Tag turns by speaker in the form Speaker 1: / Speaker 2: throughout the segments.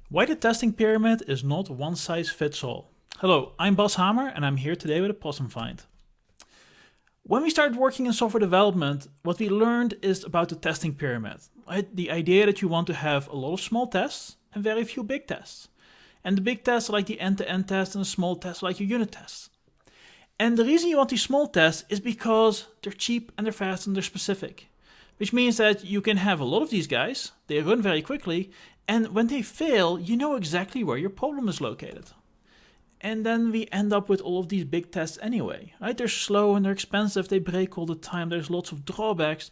Speaker 1: Why the testing pyramid is not one size fits all. Hello, I'm Bas Hamer and I'm here today with a Possum Find. When we started working in software development, what we learned is about the testing pyramid. Right? The idea that you want to have a lot of small tests and very few big tests. And the big tests are like the end-to-end test and the small tests are like your unit tests. And the reason you want these small tests is because they're cheap and they're fast and they're specific. Which means that you can have a lot of these guys, they run very quickly, and when they fail, you know exactly where your problem is located. And then we end up with all of these big tests anyway, right? They're slow and they're expensive, they break all the time, there's lots of drawbacks.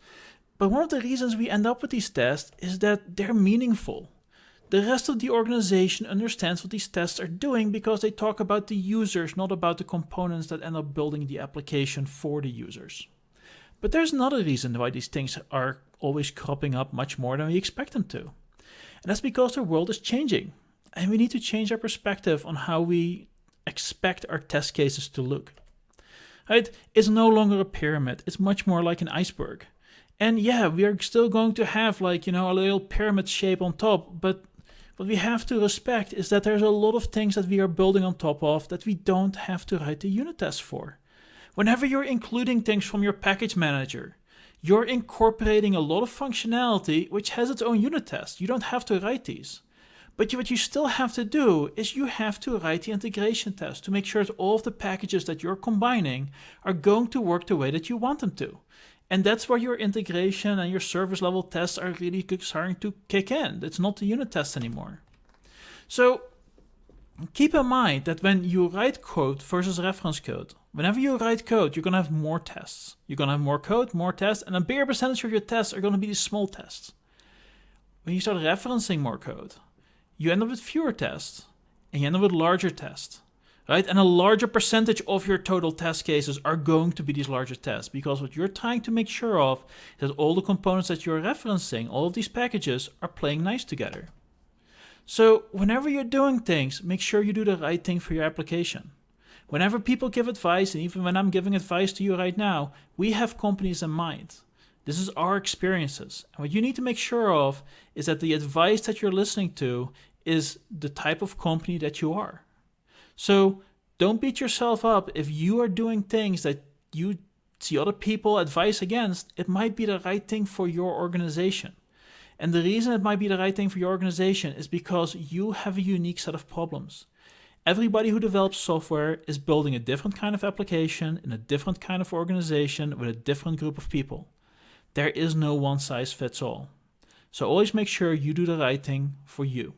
Speaker 1: But one of the reasons we end up with these tests is that they're meaningful. The rest of the organization understands what these tests are doing because they talk about the users, not about the components that end up building the application for the users. But there's another reason why these things are always cropping up much more than we expect them to. And that's because the world is changing. And we need to change our perspective on how we expect our test cases to look. Right? It's no longer a pyramid. It's much more like an iceberg. And yeah, we are still going to have a little pyramid shape on top. But what we have to respect is that there's a lot of things that we are building on top of that we don't have to write the unit tests for. Whenever you're including things from your package manager, you're incorporating a lot of functionality which has its own unit test. You don't have to write these. But what you still have to do is you have to write the integration test to make sure that all of the packages that you're combining are going to work the way that you want them to. And that's where your integration and your service level tests are really starting to kick in. It's not the unit test anymore. So keep in mind that when you write code versus reference code, whenever you write code, you're going to have more tests. You're going to have more code, more tests, and a bigger percentage of your tests are going to be these small tests. When you start referencing more code, you end up with fewer tests, and you end up with larger tests. Right? And a larger percentage of your total test cases are going to be these larger tests, because what you're trying to make sure of is that all the components that you're referencing, all of these packages, are playing nice together. So whenever you're doing things, make sure you do the right thing for your application. Whenever people give advice, and even when I'm giving advice to you right now, we have companies in mind. This is our experiences. And what you need to make sure of is that the advice that you're listening to is the type of company that you are. So don't beat yourself up if you are doing things that you see other people advise against. It might be the right thing for your organization. And the reason it might be the right thing for your organization is because you have a unique set of problems. Everybody who develops software is building a different kind of application in a different kind of organization with a different group of people. There is no one size fits all. So always make sure you do the right thing for you.